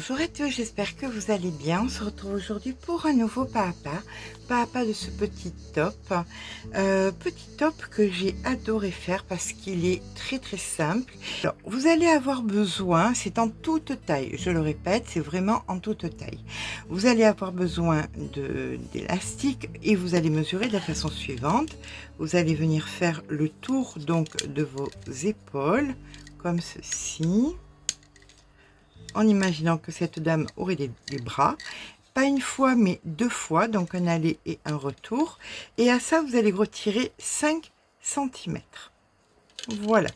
Bonjour à tous, j'espère que vous allez bien. On se retrouve aujourd'hui pour un nouveau pas à pas de ce petit top. Petit top que j'ai adoré faire parce qu'il est très simple. Alors, vous allez avoir besoin, c'est en toute taille, je le répète, c'est vraiment en toute taille. Vous allez avoir besoin d'élastique et vous allez mesurer de la façon suivante. Vous allez venir faire le tour donc de vos épaules, comme ceci. En imaginant que cette dame aurait des bras, pas une fois mais deux fois, donc un aller et un retour, et à ça vous allez retirer 5 centimètres. Voilà,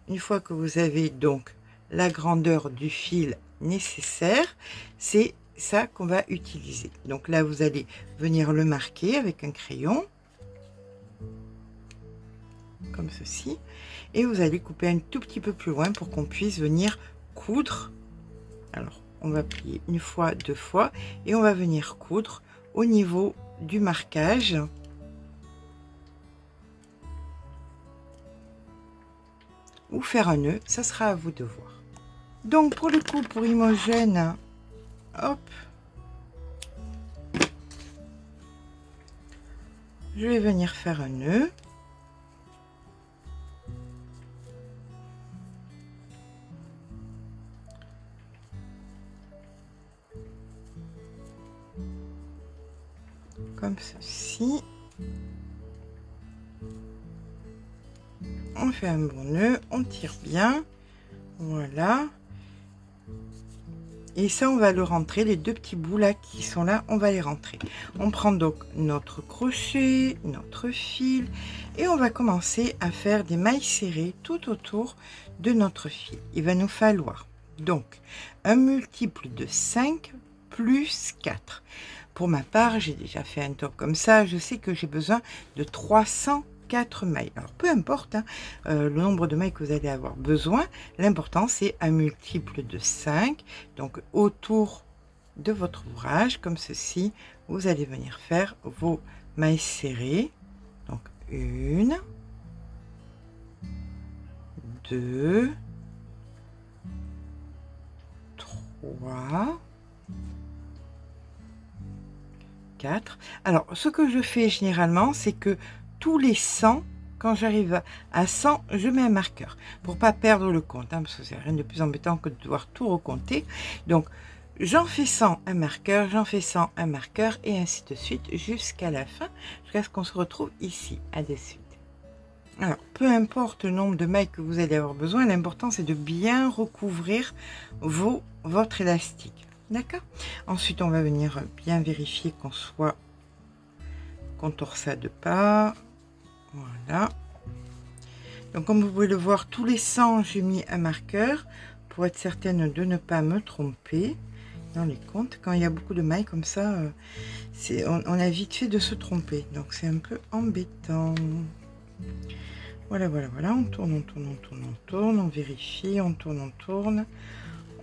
une fois que vous avez donc la grandeur du fil nécessaire, c'est ça qu'on va utiliser. Donc là vous allez venir le marquer avec un crayon comme ceci, et vous allez couper un tout petit peu plus loin pour qu'on puisse venir coudre. Alors, on va plier une fois, deux fois, et on va venir coudre au niveau du marquage. Ou faire un nœud, ça sera à vous de voir. Donc, pour le coup, pour Imogène, hop, je vais venir faire un nœud. Comme ceci. On fait un bon nœud, on tire bien, voilà. Et ça, on va le rentrer, les deux petits bouts là qui sont là, on va les rentrer. On prend donc notre crochet, notre fil, et on va commencer à faire des mailles serrées tout autour de notre fil. Il va nous falloir donc un multiple de 5 plus 4. Pour ma part, j'ai déjà fait un top comme ça, je sais que j'ai besoin de 304 mailles. Alors peu importe hein, le nombre de mailles que vous allez avoir besoin, l'important c'est un multiple de 5. Donc autour de votre ouvrage, comme ceci, vous allez venir faire vos mailles serrées. Donc 1, 2, 3, 4. Alors, ce que je fais généralement, c'est que tous les 100, quand j'arrive à 100, je mets un marqueur pour pas perdre le compte, hein, parce que c'est rien de plus embêtant que de devoir tout recompter. Donc, j'en fais 100, un marqueur, j'en fais 100, un marqueur, et ainsi de suite jusqu'à la fin, jusqu'à ce qu'on se retrouve ici, à de suite. Alors, peu importe le nombre de mailles que vous allez avoir besoin, l'important c'est de bien recouvrir votre élastique. D'accord. Ensuite, on va venir bien vérifier qu'on torsade pas. Voilà. Donc, comme vous pouvez le voir, tous les 100, j'ai mis un marqueur pour être certaine de ne pas me tromper dans les comptes. Quand il y a beaucoup de mailles comme ça, on a vite fait de se tromper. Donc, c'est un peu embêtant. Voilà, on tourne, on tourne, on tourne, on tourne, on vérifie, on tourne, on tourne,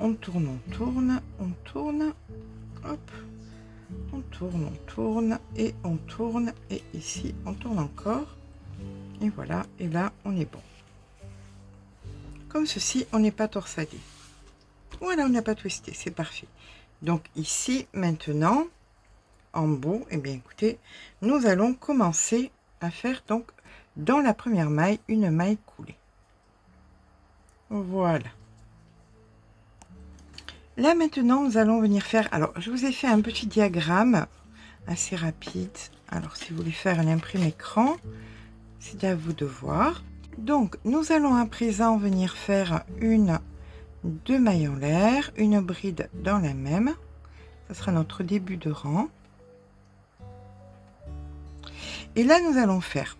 on tourne, on tourne, on tourne, hop, on tourne, et on tourne, et ici, on tourne encore, et voilà, et là, on est bon. Comme ceci, on n'est pas torsadé. Voilà, on n'a pas twisté, c'est parfait. Donc ici, maintenant, en bout, et bien écoutez, nous allons commencer à faire donc dans la première maille une maille coulée. Voilà. Là maintenant nous allons venir faire, alors je vous ai fait un petit diagramme assez rapide. Alors si vous voulez faire un imprime écran, c'est à vous de voir. Donc nous allons à présent venir faire deux mailles en l'air, une bride dans la même, ça sera notre début de rang. Et là nous allons faire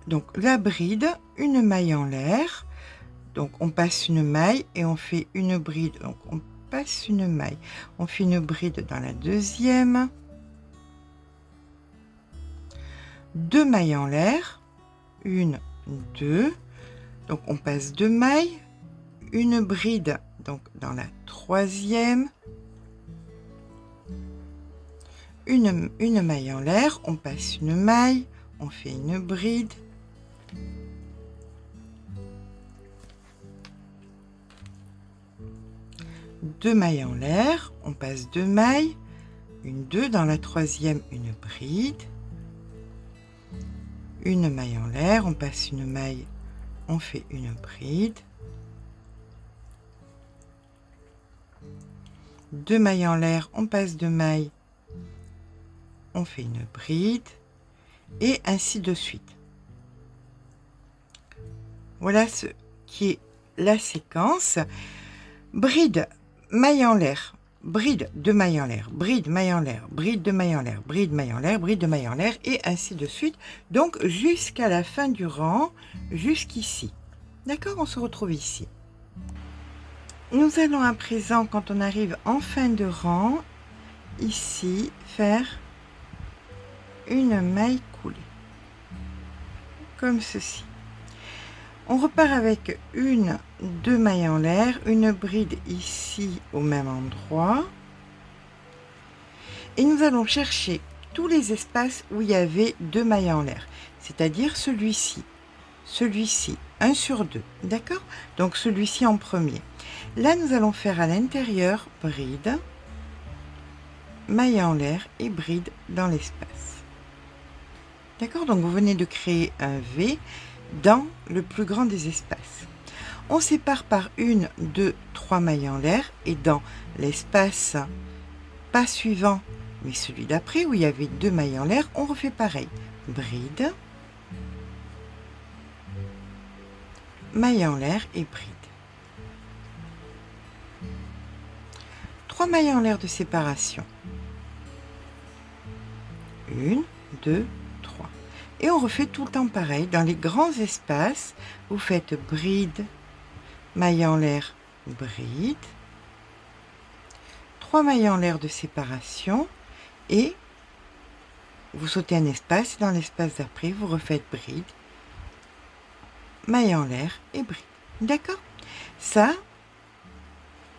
donc la bride, une maille en l'air, donc on passe une maille et on fait une bride, donc on passe une maille, on fait une bride dans la deuxième, deux mailles en l'air, une, deux, donc on passe deux mailles, une bride donc dans la troisième, une maille en l'air, on passe une maille, on fait une bride, 2 mailles en l'air, on passe 2 mailles, une 2 dans la troisième, une bride, une maille en l'air, on passe une maille, on fait une bride, 2 mailles en l'air, on passe 2 mailles, on fait une bride, et ainsi de suite. Voilà ce qui est la séquence. Bride, maille en l'air, bride, 2 mailles en l'air, bride, maille en l'air, bride, 2 mailles en l'air, bride, maille en l'air, bride, 2 mailles en l'air, et ainsi de suite. Donc jusqu'à la fin du rang, jusqu'ici. D'accord? On se retrouve ici. Nous allons à présent, quand on arrive en fin de rang, ici, faire une maille coulée. Comme ceci. On repart avec une, 2 mailles en l'air, une bride ici au même endroit. Et nous allons chercher tous les espaces où il y avait 2 mailles en l'air. C'est-à-dire celui-ci, 1 sur 2. D'accord? Donc celui-ci en premier. Là, nous allons faire à l'intérieur bride, maille en l'air et bride dans l'espace. D'accord? Donc vous venez de créer un V dans le plus grand des espaces. On sépare par 1, 2, 3 mailles en l'air et dans l'espace pas suivant mais celui d'après où il y avait 2 mailles en l'air, on refait pareil. Bride, maille en l'air et bride. 3 mailles en l'air de séparation. 1, 2, 3. Et on refait tout le temps pareil. Dans les grands espaces, vous faites bride, maille en l'air, bride, 3 mailles en l'air de séparation et vous sautez un espace. Et dans l'espace d'après, vous refaites bride, maille en l'air et bride. D'accord? Ça,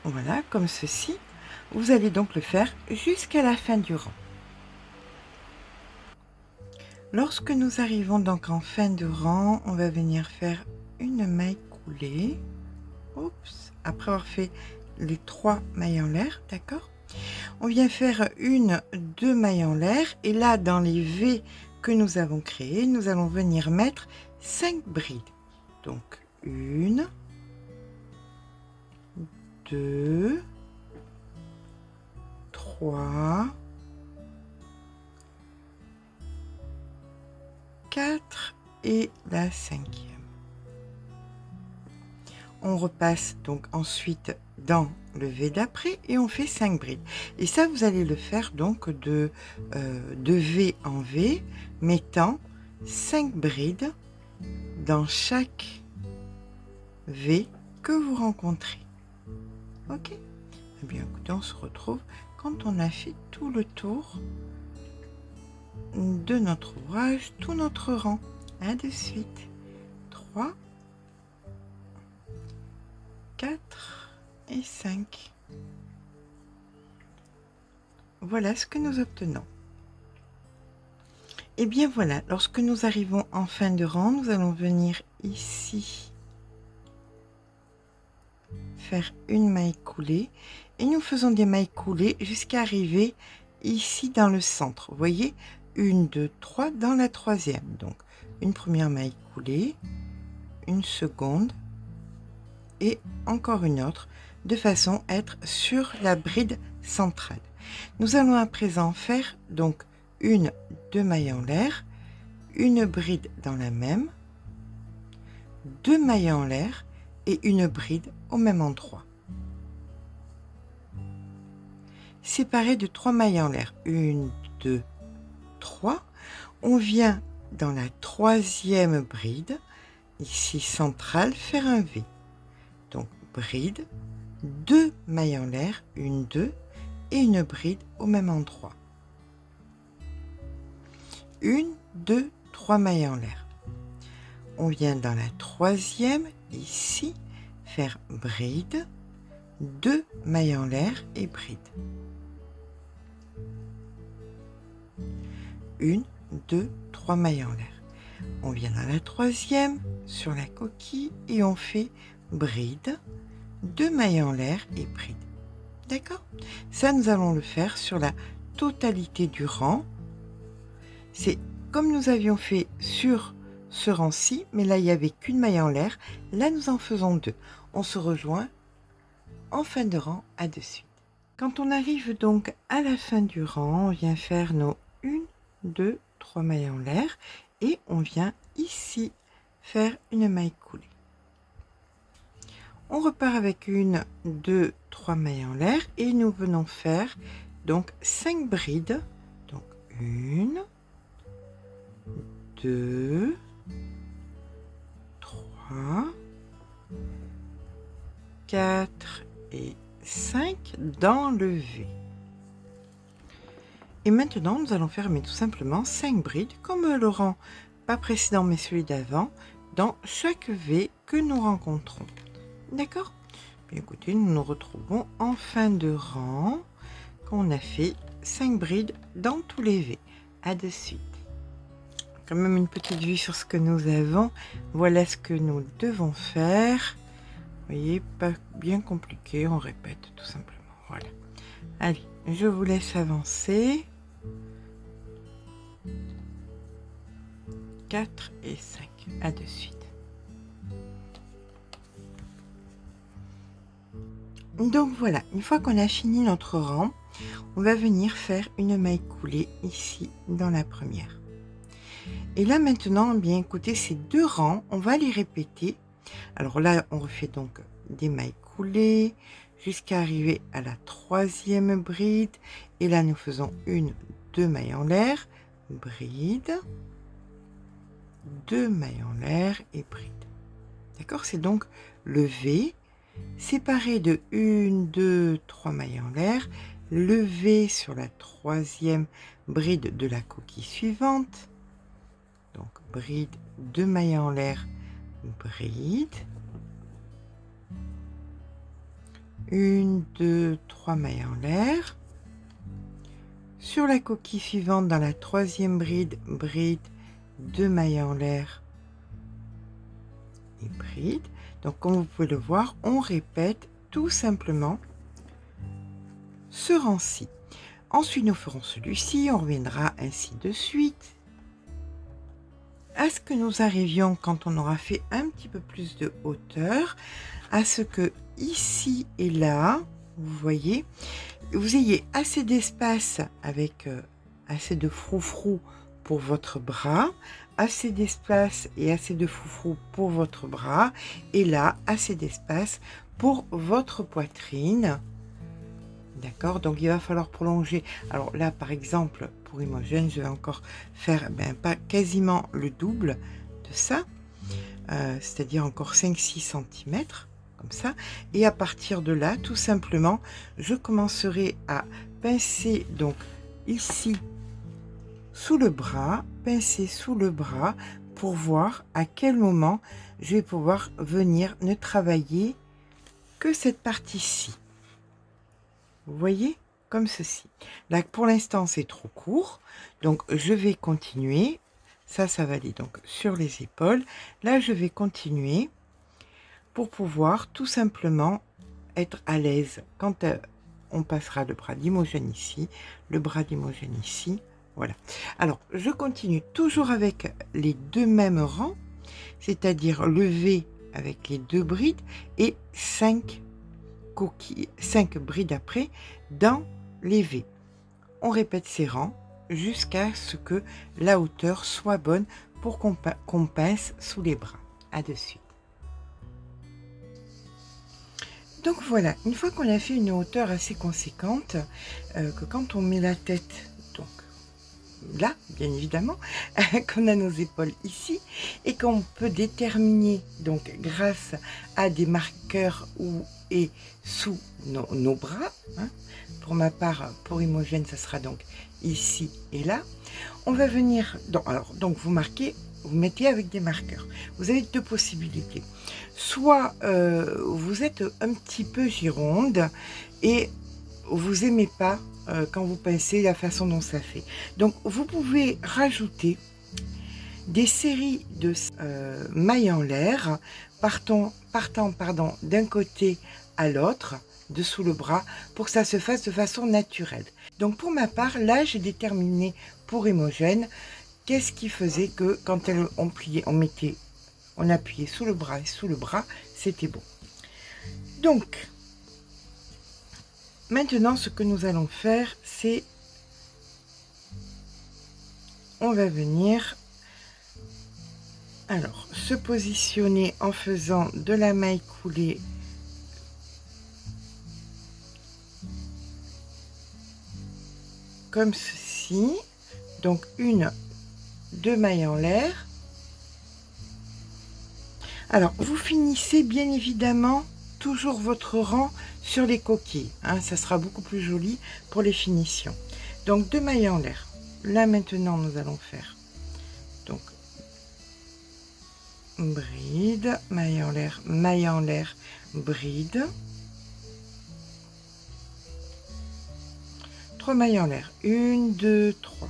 voilà, comme ceci. Vous allez donc le faire jusqu'à la fin du rang. Lorsque nous arrivons donc en fin de rang, on va venir faire une maille coulée. Oups, après avoir fait les 3 mailles en l'air, d'accord? On vient faire 1, 2 mailles en l'air et là dans les V que nous avons créés, nous allons venir mettre 5 brides. Donc 1, 2, 3, 4 et la 5e. On repasse donc ensuite dans le V d'après et on fait 5 brides. Et ça, vous allez le faire donc de V en V, mettant 5 brides dans chaque V que vous rencontrez. Ok? Eh bien, écoutez, on se retrouve quand on a fait tout le tour de notre ouvrage, tout notre rang. À de suite. 3, 4 et 5. Voilà ce que nous obtenons. Et bien voilà, lorsque nous arrivons en fin de rang, nous allons venir ici faire une maille coulée et nous faisons des mailles coulées jusqu'à arriver ici dans le centre. Vous voyez, 1, 2, 3 dans la troisième. Donc une première maille coulée, une seconde et encore une autre, de façon à être sur la bride centrale. Nous allons à présent faire donc 1, 2 mailles en l'air, une bride dans la même, 2 mailles en l'air et une bride au même endroit. Séparé de 3 mailles en l'air, 1, 2, 3, on vient dans la troisième bride, ici centrale, faire un V. Donc bride, 2 mailles en l'air, 1, 2 et une bride au même endroit. 1, 2, 3 mailles en l'air. On vient dans la troisième, ici, faire bride, 2 mailles en l'air et bride. 1, 2, 3 mailles en l'air. On vient dans la troisième, sur la coquille, et on fait bride, 2 mailles en l'air et bride. D'accord? Ça, nous allons le faire sur la totalité du rang. C'est comme nous avions fait sur ce rang-ci, mais là, il n'y avait qu'une maille en l'air. Là, nous en faisons 2. On se rejoint en fin de rang à de suite. Quand on arrive donc à la fin du rang, on vient faire nos 1, 2, 3 mailles en l'air et on vient ici faire une maille coulée. On repart avec 1, 2, 3 mailles en l'air et nous venons faire donc 5 brides. Donc 1, 2, 3, 4 et 5 dans le V. Et maintenant, nous allons faire tout simplement 5 brides, comme le rang pas précédent mais celui d'avant, dans chaque V que nous rencontrons. D'accord? Bien écoutez, nous nous retrouvons en fin de rang, quand on a fait 5 brides dans tous les V. À de suite. Quand même une petite vue sur ce que nous avons. Voilà ce que nous devons faire. Vous voyez, pas bien compliqué, on répète tout simplement. Voilà. Allez, je vous laisse avancer. 4 et 5. À de suite. Donc voilà, une fois qu'on a fini notre rang, on va venir faire une maille coulée ici dans la première. Et là maintenant, bien écoutez, ces 2 rangs, on va les répéter. Alors là, on refait donc des mailles coulées jusqu'à arriver à la 3e bride. Et là, nous faisons 1, 2 mailles en l'air, bride, 2 mailles en l'air et bride. D'accord? C'est donc le V séparé de 1, 2, 3 mailles en l'air, le V sur la 3e bride de la coquille suivante. Donc bride, 2 mailles en l'air, bride, 1, 2, 3 mailles en l'air. Sur la coquille suivante, dans la 3e bride, bride, 2 mailles en l'air et bride. Donc comme vous pouvez le voir, on répète tout simplement ce rang-ci. Ensuite, nous ferons celui-ci, on reviendra ainsi de suite. À ce que nous arrivions, quand on aura fait un petit peu plus de hauteur, à ce que ici et là, vous voyez, vous ayez assez d'espace avec assez de froufrou pour votre bras, assez d'espace et assez de froufrou pour votre bras, et là, assez d'espace pour votre poitrine. D'accord? Donc, il va falloir prolonger. Alors là, par exemple, pour Imogen, je vais encore faire pas quasiment le double de ça, c'est-à-dire encore 5-6 cm, comme ça. Et à partir de là, tout simplement, je commencerai à pincer, donc ici, sous le bras, pincer sous le bras, pour voir à quel moment je vais pouvoir venir ne travailler que cette partie-ci. Vous voyez, comme ceci. Là, pour l'instant, c'est trop court, donc je vais continuer. Ça va aller donc sur les épaules. Là, je vais continuer pour pouvoir tout simplement être à l'aise quand on passera le bras d'Imogen ici, le bras d'Imogen ici. Voilà. Alors, je continue toujours avec les 2 mêmes rangs, c'est-à-dire le V avec les 2 brides et 5 coquilles, 5 brides après dans les V. On répète ces rangs jusqu'à ce que la hauteur soit bonne pour qu'on pince sous les bras. À de suite. Donc voilà, une fois qu'on a fait une hauteur assez conséquente, que quand on met la tête, donc là, bien évidemment, qu'on a nos épaules ici, et qu'on peut déterminer, donc grâce à des marqueurs où et sous nos bras, hein. Pour ma part, pour Imogen, ça sera donc ici et là. On va venir, donc vous marquez, vous mettez avec des marqueurs. Vous avez 2 possibilités. Soit vous êtes un petit peu gironde et vous aimez pas quand vous pincez la façon dont ça fait. Donc vous pouvez rajouter des séries de mailles en l'air partant d'un côté à l'autre, dessous le bras pour que ça se fasse de façon naturelle. Donc pour ma part, là j'ai déterminé pour Imogen qu'est-ce qui faisait que quand on pliait, on appuyait sous le bras et sous le bras, c'était bon. Donc maintenant ce que nous allons faire, c'est on va venir alors se positionner en faisant de la maille coulée comme ceci, donc une, deux mailles en l'air. Alors vous finissez bien évidemment toujours votre rang sur les coquilles, hein, ça sera beaucoup plus joli pour les finitions. Donc deux mailles en l'air. Là maintenant nous allons faire donc bride, maille en l'air, bride, 3 mailles en l'air, 1 2 3.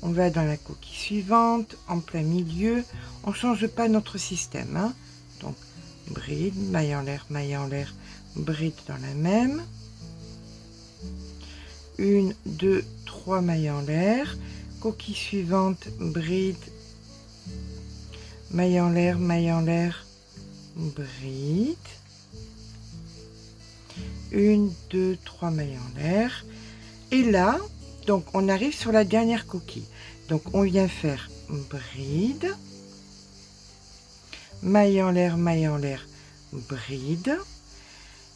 On va dans la coquille suivante en plein milieu, on change pas notre système, hein. Donc bride, maille en l'air, bride dans la même, 1 2 3 mailles en l'air, coquille suivante, bride, maille en l'air, bride, 1 2 3 mailles en l'air. Et là donc on arrive sur la dernière coquille, donc on vient faire bride, maille en l'air, bride.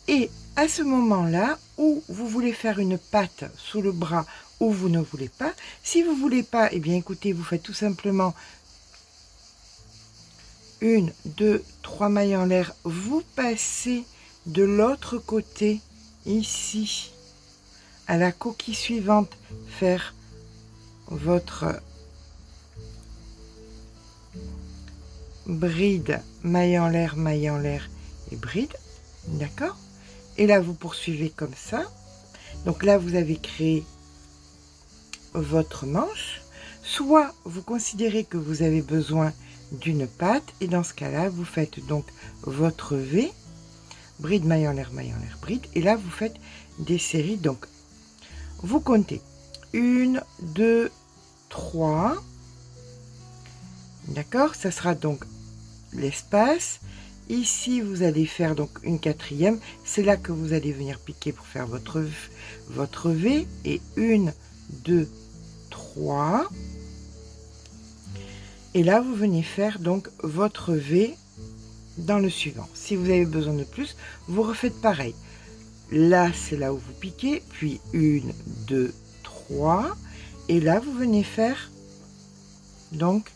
Et à ce moment là où vous voulez faire une patte sous le bras ou vous ne voulez pas, si vous voulez pas, et bien écoutez, vous faites tout simplement 1 2 3 mailles en l'air, vous passez de l'autre côté ici à la coquille suivante, faire votre bride, maille en l'air et bride, d'accord. Et là vous poursuivez comme ça. Donc là vous avez créé votre manche. Soit vous considérez que vous avez besoin d'une patte, et dans ce cas là vous faites donc votre V, bride, maille en l'air, bride, et là vous faites des séries. Donc vous comptez 1 2 3, d'accord, ça sera donc l'espace. Ici vous allez faire donc une quatrième, c'est là que vous allez venir piquer pour faire votre V, et 1 2 3, et là vous venez faire donc votre V dans le suivant. Si vous avez besoin de plus, vous refaites pareil. Là c'est là où vous piquez, puis 1 2 3, et là vous venez faire donc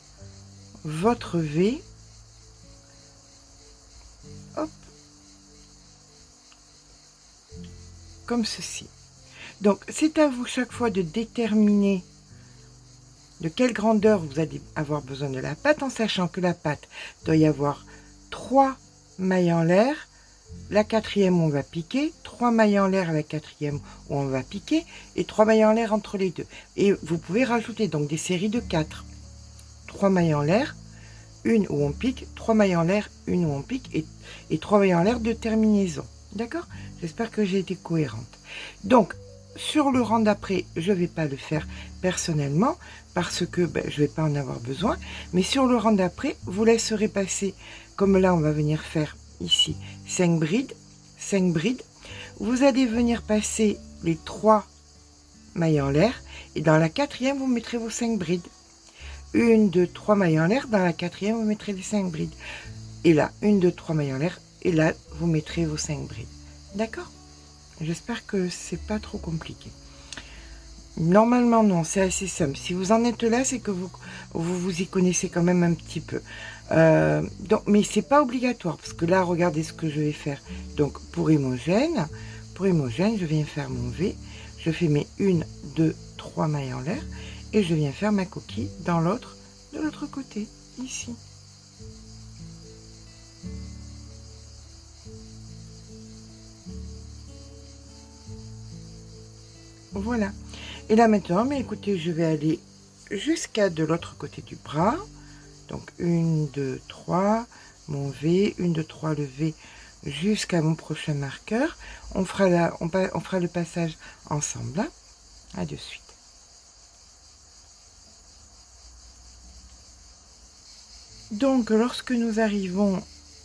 votre V, hop, comme ceci. Donc c'est à vous chaque fois de déterminer de quelle grandeur vous allez avoir besoin de la pâte, en sachant que la pâte doit y avoir 3 mailles en l'air, la quatrième où on va piquer, 3 mailles en l'air à la quatrième où on va piquer, et 3 mailles en l'air entre les deux. Et vous pouvez rajouter donc des séries de 4. 3 mailles en l'air, une où on pique, 3 mailles en l'air, une où on pique, et 3 mailles en l'air de terminaison. D'accord? J'espère que j'ai été cohérente. Donc, sur le rang d'après, je ne vais pas le faire personnellement, parce que je ne vais pas en avoir besoin. Mais sur le rang d'après, vous laisserez passer, comme là, on va venir faire ici 5 brides, 5 brides. Vous allez venir passer les 3 mailles en l'air, et dans la quatrième, vous mettrez vos 5 brides. 1 2 3 mailles en l'air, dans la quatrième vous mettrez les 5 brides, et là 1 2 3 mailles en l'air, et là vous mettrez vos 5 brides. D'accord? J'espère que c'est pas trop compliqué. Normalement non, c'est assez simple. Si vous en êtes là, c'est que vous y connaissez quand même un petit peu. Donc, mais c'est pas obligatoire, parce que là regardez ce que je vais faire. Donc pour Imogen, je viens faire mon V, je fais mes 1 2 3 mailles en l'air, et je viens faire ma coquille dans l'autre, de l'autre côté, ici. Voilà. Et là maintenant, mais écoutez, je vais aller jusqu'à de l'autre côté du bras. Donc 1 2 3, mon V, 1 2 3 le V jusqu'à mon prochain marqueur. On fera, on fera le passage ensemble. Hein. À de suite. Donc, lorsque nous arrivons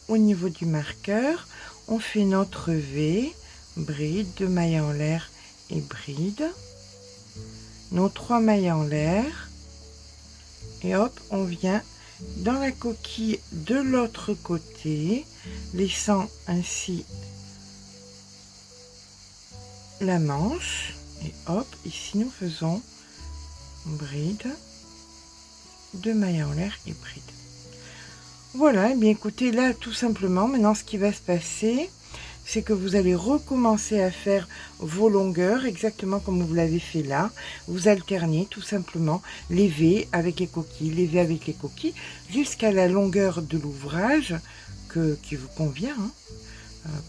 au niveau du marqueur, on fait notre V, bride, 2 mailles en l'air et bride, nos 3 mailles en l'air, et hop, on vient dans la coquille de l'autre côté, laissant ainsi la manche, et hop, ici nous faisons bride, 2 mailles en l'air et bride. Voilà, et bien écoutez, là tout simplement, maintenant ce qui va se passer, c'est que vous allez recommencer à faire vos longueurs exactement comme vous l'avez fait là. Vous alternez tout simplement les V avec les coquilles, les V avec les coquilles, jusqu'à la longueur de l'ouvrage qui vous convient. Hein.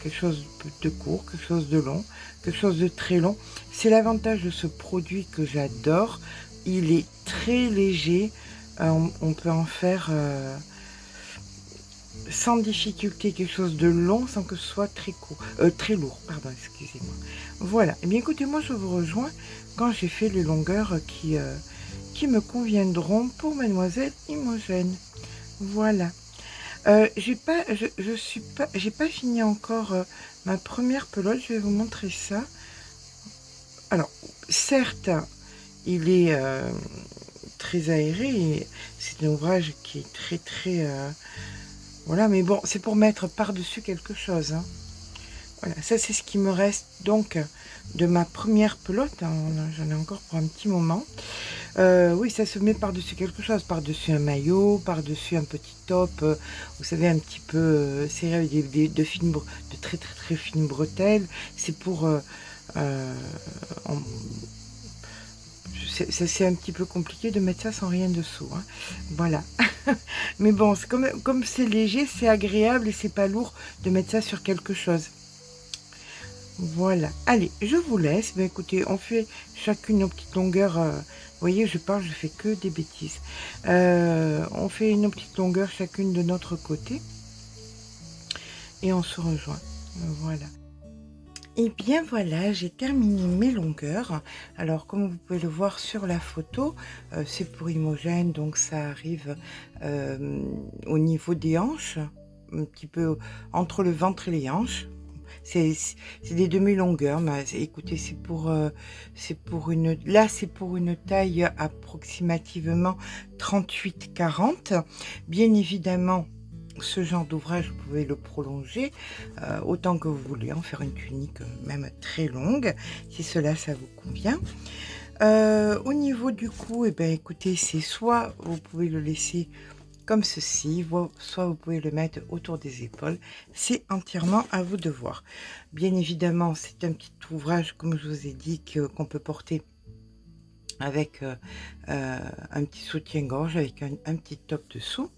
Quelque chose de court, quelque chose de long, quelque chose de très long. C'est l'avantage de ce produit que j'adore. Il est très léger. On peut en faire... sans difficulté quelque chose de long sans que ce soit très court, très lourd, pardon, excusez-moi. Voilà, et bien écoutez, moi je vous rejoins quand j'ai fait les longueurs qui me conviendront pour Mademoiselle Imogène. Voilà. J'ai pas fini encore ma première pelote, je vais vous montrer ça. Alors, certes, il est très aéré, et c'est un ouvrage qui est très voilà, mais bon, c'est pour mettre par-dessus quelque chose. Hein. Voilà, ça c'est ce qui me reste donc de ma première pelote. Hein. J'en ai encore pour un petit moment. Oui, ça se met par-dessus quelque chose, par-dessus un maillot, par-dessus un petit top. Vous savez, un petit peu serré avec de très fines bretelles. C'est pour... c'est un petit peu compliqué de mettre ça sans rien dessous. Hein. Voilà. Mais bon, comme c'est léger, c'est agréable et c'est pas lourd de mettre ça sur quelque chose. Voilà. Allez, je vous laisse. Ben, écoutez, on fait chacune nos petites longueurs. Vous voyez, je parle, je fais que des bêtises. On fait nos petites longueurs chacune de notre côté. Et on se rejoint. Voilà. Et bien voilà, j'ai terminé mes longueurs. Alors comme vous pouvez le voir sur la photo, c'est pour Imogène, donc ça arrive au niveau des hanches, un petit peu entre le ventre et les hanches. C'est des demi-longueurs, mais écoutez, c'est pour une taille approximativement 38-40. Bien évidemment, ce genre d'ouvrage, vous pouvez le prolonger autant que vous voulez, en faire une tunique même très longue, si cela, ça vous convient. Au niveau du cou, eh bien, écoutez, c'est soit vous pouvez le laisser comme ceci, soit vous pouvez le mettre autour des épaules. C'est entièrement à vous de voir. Bien évidemment, c'est un petit ouvrage, comme je vous ai dit, qu'on peut porter avec un petit soutien-gorge, avec un petit top dessous.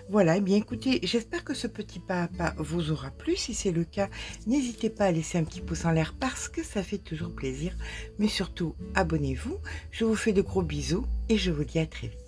Voilà, et bien écoutez, j'espère que ce petit pas à pas vous aura plu. Si c'est le cas, n'hésitez pas à laisser un petit pouce en l'air parce que ça fait toujours plaisir. Mais surtout, abonnez-vous. Je vous fais de gros bisous et je vous dis à très vite.